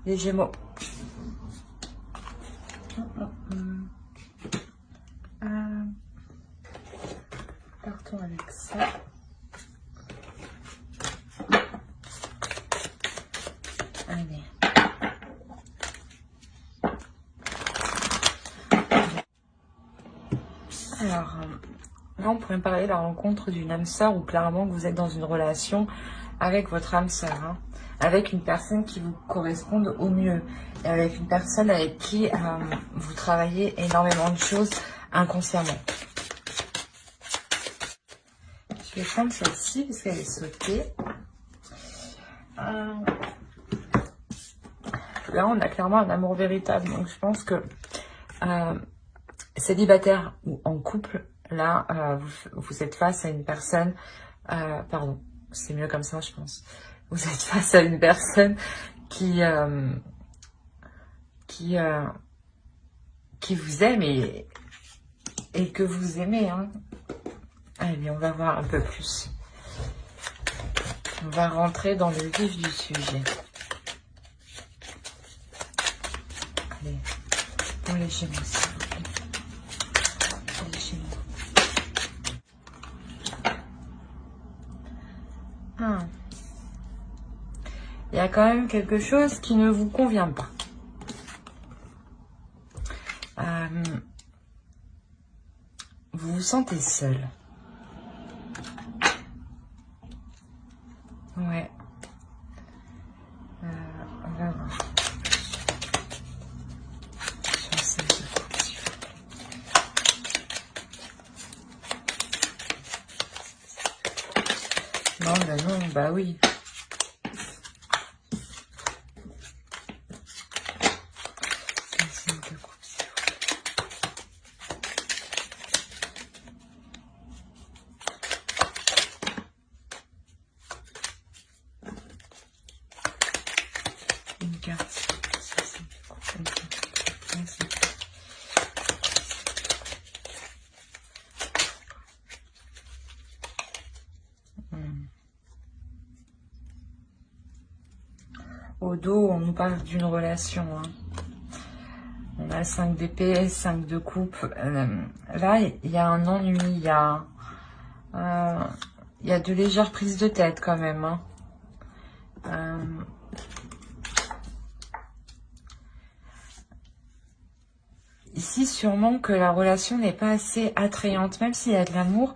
Les Gémeaux. Partons avec ça. Allez. Alors, là, on pourrait parler de la rencontre d'une âme sœur ou clairement que vous êtes dans une relation avec votre âme sœur, hein, avec une personne qui vous corresponde au mieux, et avec une personne avec qui vous travaillez énormément de choses inconsciemment. Je vais prendre celle-ci parce qu'elle est sautée. Là, on a clairement un amour véritable, donc je pense que célibataire ou en couple, là, vous êtes face à une personne, pardon, c'est mieux comme ça, je pense. Vous êtes face à une personne qui vous aime et que vous aimez, hein. Allez, on va voir un peu plus. On va rentrer dans le vif du sujet. Allez, pour les Gémeaux, s'il vous plaît. Pour les Gémeaux. Il y a quand même quelque chose qui ne vous convient pas. Vous vous sentez seul. Ouais. On va voir. Sur celle de coupe, s'il vous plaît. Non, bah non, bah oui. Celle de coupe, s'il vous plaît. Une carte. Au dos, on nous parle d'une relation. Hein. On a 5 d'épée, 5 de coupe. Là, il y a un ennui, il y a de légères prises de tête quand même. Hein. Ici, sûrement que la relation n'est pas assez attrayante, même s'il y a de l'amour,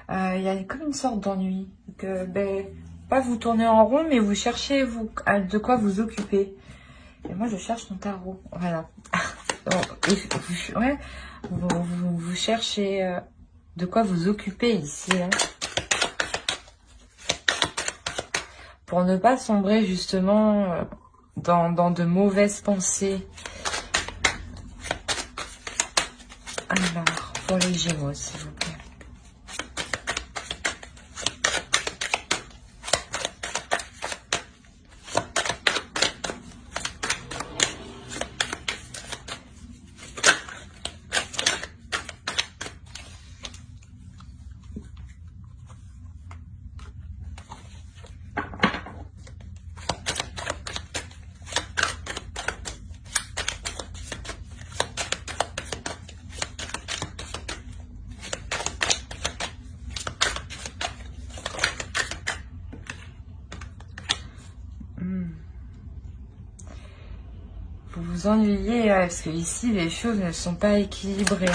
il y a comme une sorte d'ennui. Que, ben, pas vous tournez en rond, mais vous cherchez de quoi vous occuper. Et moi, je cherche mon tarot. Voilà. Ouais, vous cherchez de quoi vous occuper ici. Hein. Pour ne pas sombrer justement dans de mauvaises pensées. Alors, pour les Gémeaux, s'il vous plaît. Vous vous ennuyez, parce que ici, les choses ne sont pas équilibrées.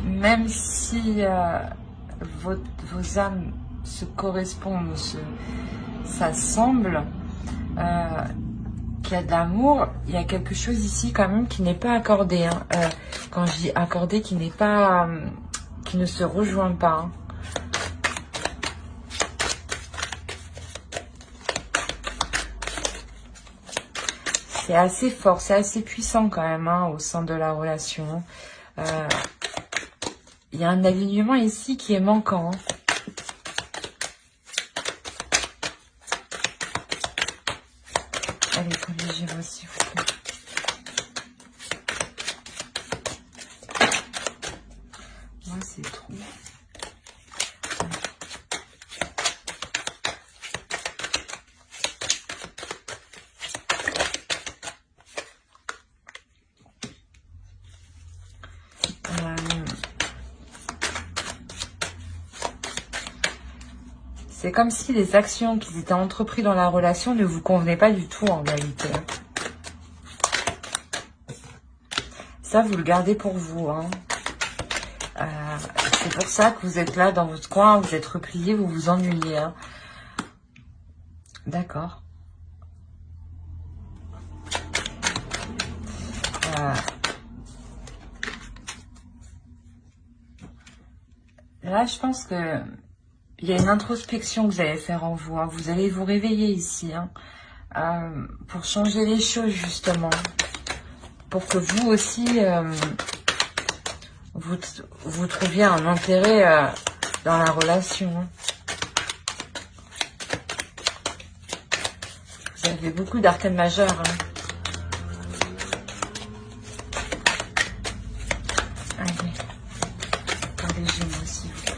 Même si vos âmes se correspondent, ça semble qu'il y a de l'amour, il y a quelque chose ici quand même qui n'est pas accordé. Hein. Quand je dis accordé, qui n'est pas... qui ne se rejoint pas. Hein. C'est assez fort, c'est assez puissant quand même hein, au sein de la relation. Il y a un alignement ici qui est manquant. Hein. Allez, pour les Gémeaux, s'il vous plaît. c'est trop. C'est comme si les actions qui étaient entreprises dans la relation ne vous convenaient pas du tout en réalité. Ça, vous le gardez pour vous. Hein. C'est pour ça que vous êtes là dans votre coin, vous êtes replié, vous vous ennuyez. Hein. D'accord. Là, je pense que il y a une introspection que vous allez faire en vous. Hein. Vous allez vous réveiller ici hein, pour changer les choses justement. Pour que vous aussi, vous trouviez un intérêt dans la relation. Hein. Vous avez beaucoup d'arcanes majeures. Hein. Allez, pour les Gémeaux, s'il vous plaît.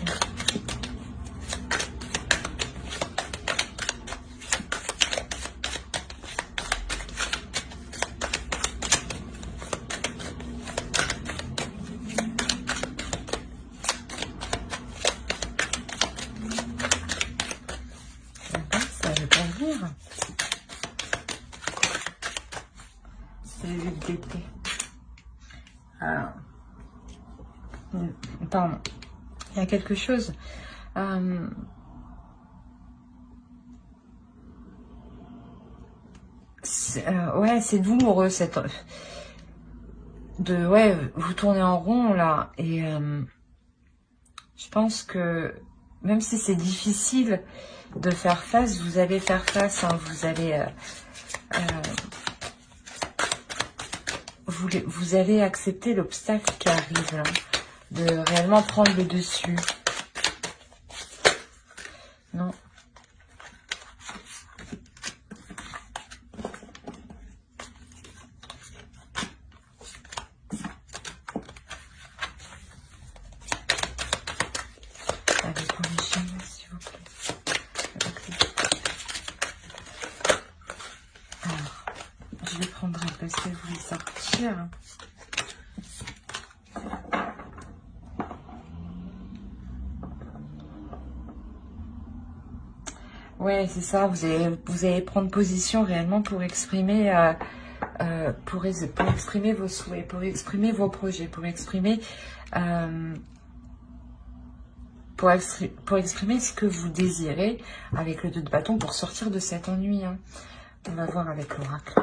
Ça veut pas venir. C'est le vide d'été. Pardon. Il y a quelque chose. Ouais, c'est douloureux cette... Ouais, vous tournez en rond là. Et je pense que même si c'est difficile de faire face, vous allez faire face. Hein, vous allez... vous allez accepter l'obstacle qui arrive là, de réellement prendre le dessus. Non. Allez, pour les Gémeaux, s'il vous plaît. Alors, je les prendrai parce que vous voulez sortir. Ouais, c'est ça. Vous allez prendre position réellement pour exprimer, pour exprimer vos souhaits, pour exprimer vos projets, pour exprimer, pour exprimer ce que vous désirez avec le 2 de bâton pour sortir de cet ennui. Hein. On va voir avec l'oracle.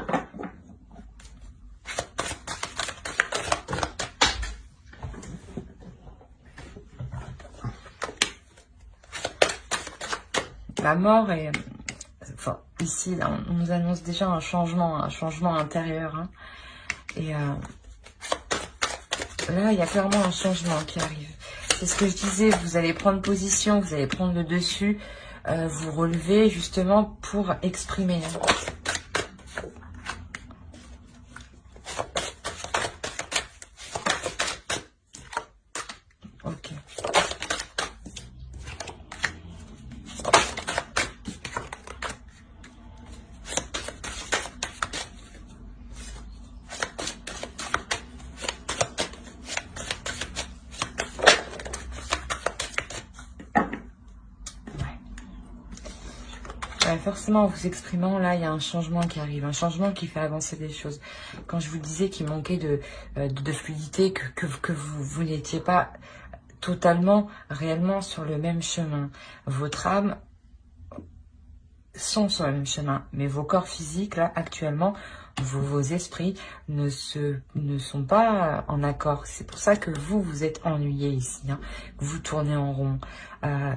La mort est... Enfin, ici, là, on nous annonce déjà un changement intérieur. Hein. Et là, il y a clairement un changement qui arrive. C'est ce que je disais, vous allez prendre position, vous allez prendre le dessus, vous relever justement pour exprimer. Hein. Ok. Forcément, en vous exprimant, là, il y a un changement qui arrive, un changement qui fait avancer les choses. Quand je vous disais qu'il manquait de fluidité, que vous n'étiez pas totalement, réellement sur le même chemin. Votre âme sont sur le même chemin, mais vos corps physiques, là, actuellement, vos esprits ne sont pas en accord. C'est pour ça que vous êtes ennuyé ici, hein, que vous tournez en rond.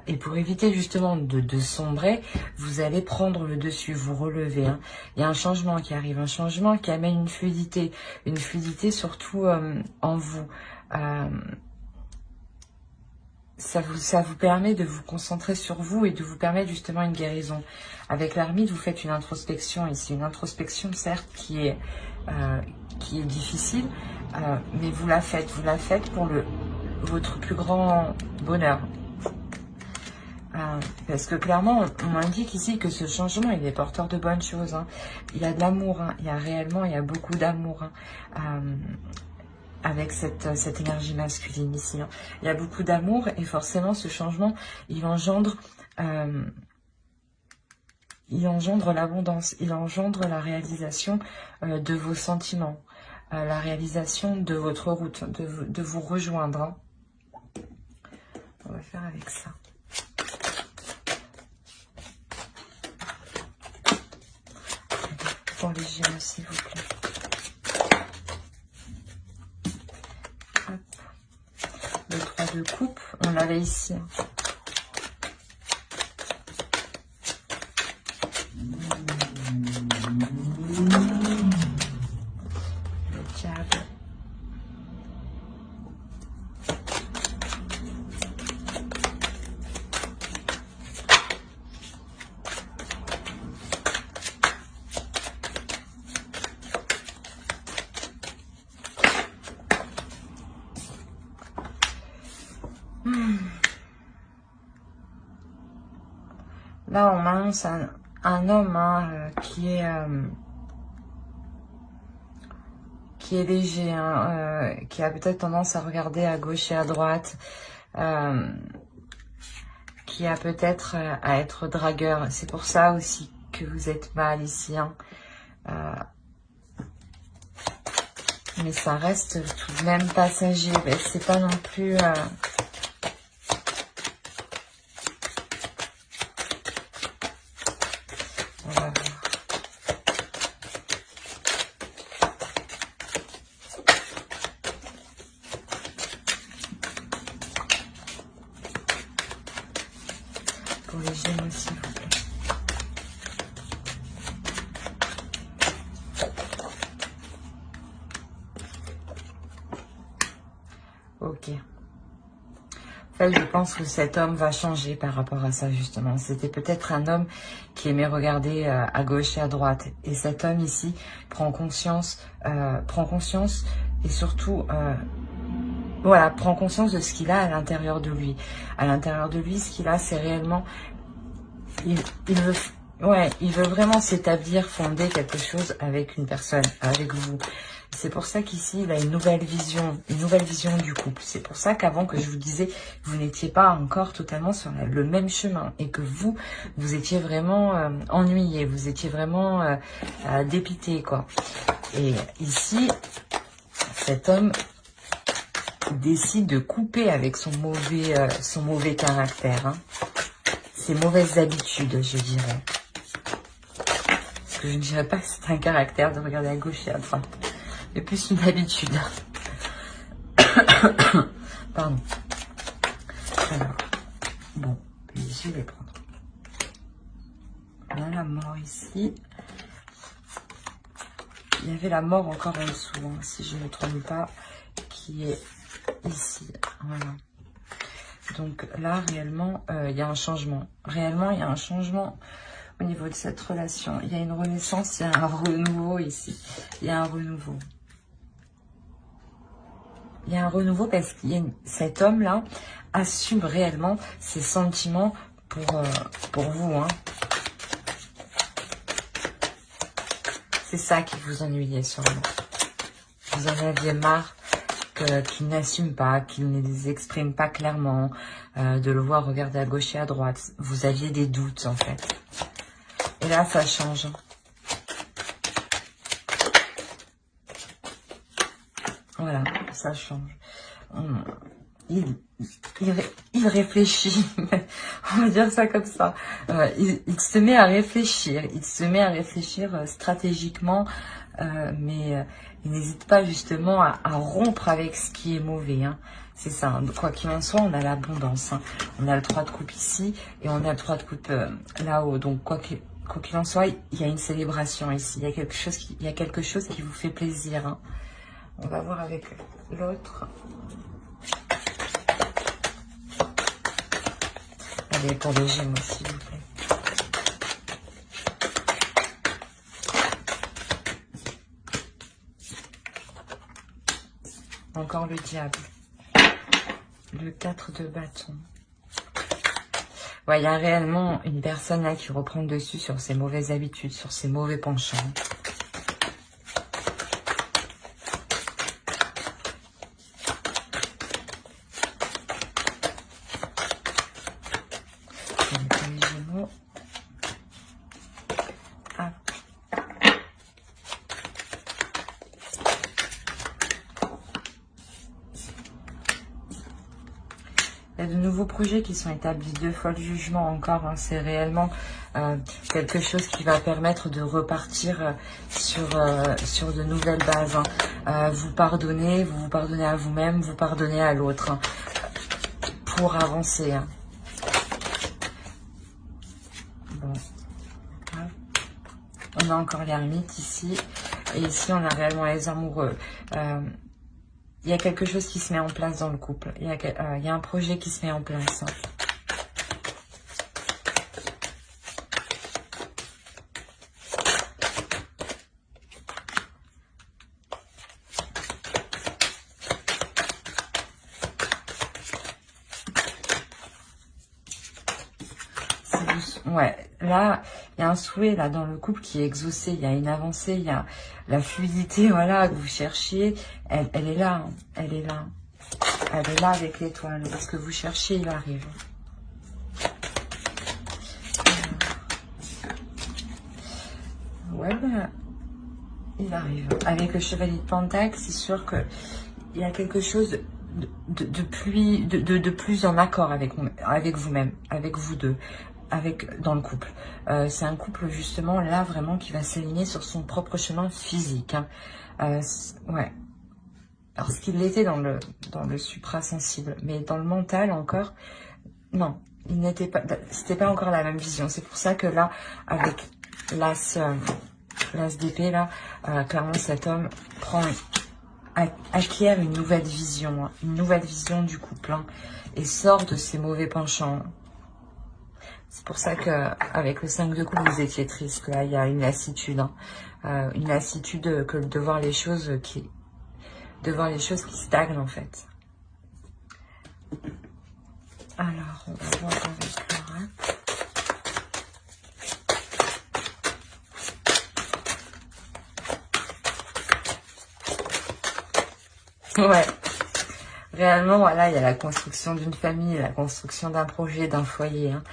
Et pour éviter justement de sombrer, vous allez prendre le dessus, vous relever. Hein. Il y a un changement qui arrive, un changement qui amène une fluidité surtout en vous. Ça vous permet de vous concentrer sur vous et de vous permettre justement une guérison. Avec l'ermite, vous faites une introspection ici. Une introspection, certes, qui est difficile, mais vous la faites pour votre plus grand bonheur. Parce que clairement, on m'indique ici que ce changement, il est porteur de bonnes choses. Hein. Il y a de l'amour, hein. Il y a beaucoup d'amour hein, avec cette énergie masculine ici. Hein. Il y a beaucoup d'amour et forcément, ce changement, il engendre l'abondance, il engendre la réalisation de vos sentiments, la réalisation de votre route, de vous rejoindre. Hein. On va faire avec ça. Pour les Gémeaux, s'il vous plaît. Hop. Le 3 de coupe, on l'avait ici. Le diable. Là, on m'annonce un homme hein, qui est léger, hein, qui a peut-être tendance à regarder à gauche et à droite, qui a peut-être à être dragueur. C'est pour ça aussi que vous êtes mal ici. Hein. Mais ça reste tout de même passager. C'est pas non plus... On va voir. Pour les Gémeaux, s'il vous plaît. Ok. En fait, je pense que cet homme va changer par rapport à ça, justement. C'était peut-être un homme qui aimait regarder à gauche et à droite. Et cet homme ici prend conscience et surtout, voilà, prend conscience de ce qu'il a à l'intérieur de lui. À l'intérieur de lui, ce qu'il a, c'est réellement... Il veut vraiment s'établir, fonder quelque chose avec une personne, avec vous. C'est pour ça qu'ici, il a une nouvelle vision du couple. C'est pour ça qu'avant que je vous disais, vous n'étiez pas encore totalement sur le même chemin et que vous étiez vraiment ennuyé, vous étiez vraiment dépité, quoi. Et ici, cet homme décide de couper avec son mauvais caractère, hein. Ses mauvaises habitudes, je dirais. Parce que je ne dirais pas que c'est un caractère de regarder à gauche et à droite. C'est plus une habitude. Pardon. Alors, bon, je vais prendre. On a la mort ici. Il y avait la mort encore en dessous, hein, si je ne me trompe pas, qui est ici. Voilà. Donc là, réellement, il y a un changement. Réellement, il y a un changement au niveau de cette relation. Il y a une renaissance, il y a un renouveau ici. Il y a un renouveau. Il y a un renouveau parce que cet homme-là assume réellement ses sentiments pour vous. Hein. C'est ça qui vous ennuyait sûrement. Vous en aviez marre qu'il n'assume pas, qu'il ne les exprime pas clairement, de le voir regarder à gauche et à droite. Vous aviez des doutes en fait. Et là, ça change. Voilà, ça change. Il réfléchit, on va dire ça comme ça. Il se met à réfléchir, stratégiquement, mais il n'hésite pas justement à rompre avec ce qui est mauvais. Hein. C'est ça, hein. Quoi qu'il en soit, on a l'abondance. Hein. On a le 3 de coupe ici et on a le 3 de coupe là-haut. Donc quoi qu'il en soit, il y a une célébration ici. Il y a quelque chose qui vous fait plaisir. Hein. On va voir avec l'autre. Allez, pour les Gémeaux, s'il vous plaît. Encore le diable. Le 4 de bâton. Ouais, il y a réellement une personne là qui reprend le dessus sur ses mauvaises habitudes, sur ses mauvais penchants. Les Gémeaux. Ah. Il y a de nouveaux projets qui sont établis, 2 fois le jugement encore, hein. C'est réellement quelque chose qui va permettre de repartir sur de nouvelles bases, hein. Vous pardonnez à vous-même, vous pardonnez à l'autre, hein, pour avancer, hein. Bon. On a encore l'ermite ici, et ici on a réellement les amoureux. Il y a quelque chose qui se met en place dans le couple. Il y a un projet qui se met en place. Ouais, là, il y a un souhait là dans le couple qui est exaucé. Il y a une avancée, il y a la fluidité, voilà, que vous cherchiez. Elle est là, hein. Elle est là. Elle est là avec l'étoile. Parce que vous cherchiez, il arrive. Ouais, ben, il arrive. Avec le chevalier de Pentacle, c'est sûr que il y a quelque chose de plus en accord avec vous-même, avec vous deux, dans le couple. C'est un couple justement là vraiment qui va s'aligner sur son propre chemin physique, hein. Ouais. Parce qu'il l'était dans le suprasensible, mais dans le mental encore, non, il n'était pas, c'était pas encore la même vision. C'est pour ça que là, avec l'as d'épée là, clairement cet homme acquiert une nouvelle vision, hein, une nouvelle vision du couple, hein, et sort de ses mauvais penchants. C'est pour ça que avec le 5 de coupe, vous étiez triste. Là, il y a une lassitude, hein, une lassitude de voir les choses qui stagnent en fait. Alors, on va voir avec Laura. Ouais. Réellement, voilà, il y a la construction d'une famille, la construction d'un projet, d'un foyer, hein.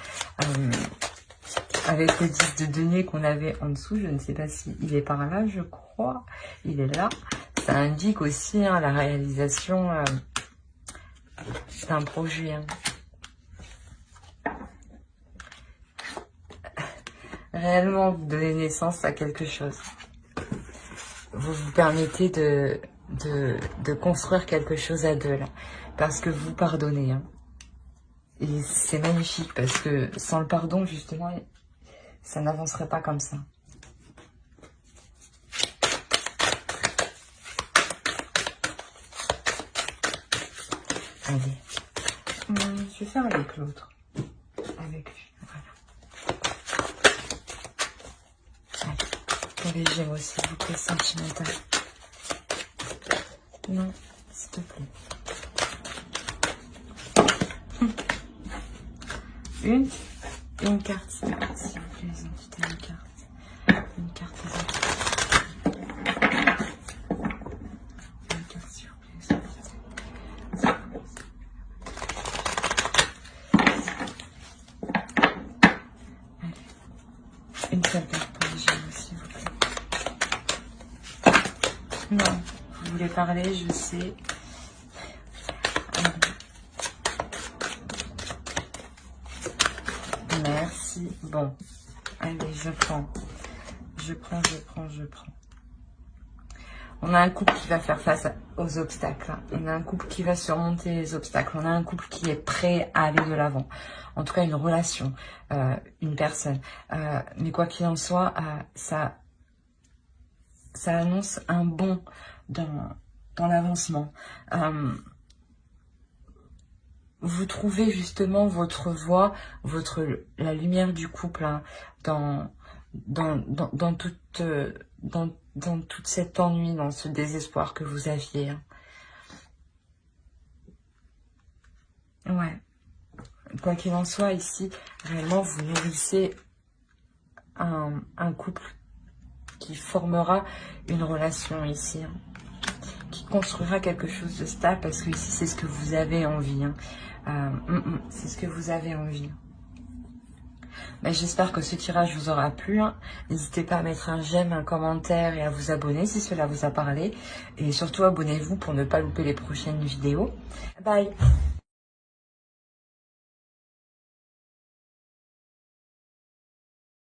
Avec le 10 de denier qu'on avait en dessous, je ne sais pas si il est par là, je crois. Il est là. Ça indique aussi, hein, la réalisation d'un projet, hein. Réellement, vous donnez naissance à quelque chose. Vous vous permettez de construire quelque chose à deux, là. Parce que vous pardonnez, hein. Et c'est magnifique, parce que sans le pardon, justement, ça n'avancerait pas comme ça. Allez. Je vais faire avec l'autre. Avec lui, voilà. Allez. Pour les Gémeaux, s'il vous plaît, sentimental. Non, s'il te plaît. Une carte, s'il vous plaît, les entités, une carte. Une carte, les entités. Une carte, s'il vous plaît, les entités. Allez. Une seule carte pour les Gémeaux, s'il vous plaît. Non, vous voulez parler, je sais. Merci. Bon, allez, je prends. Je prends. On a un couple qui va faire face aux obstacles. On a un couple qui va surmonter les obstacles. On a un couple qui est prêt à aller de l'avant. En tout cas, une relation, une personne. Mais quoi qu'il en soit, ça annonce un bond dans l'avancement. Vous trouvez justement votre voie, la lumière du couple, hein, dans toute cet ennui, dans ce désespoir que vous aviez, hein. Ouais. Quoi qu'il en soit, ici, réellement, vous nourrissez un couple qui formera une relation ici, hein, qui construira quelque chose de stable, parce que ici, c'est ce que vous avez envie. Hein. C'est ce que vous avez envie. Mais j'espère que ce tirage vous aura plu. Hein. N'hésitez pas à mettre un j'aime, un commentaire et à vous abonner si cela vous a parlé. Et surtout, abonnez-vous pour ne pas louper les prochaines vidéos. Bye!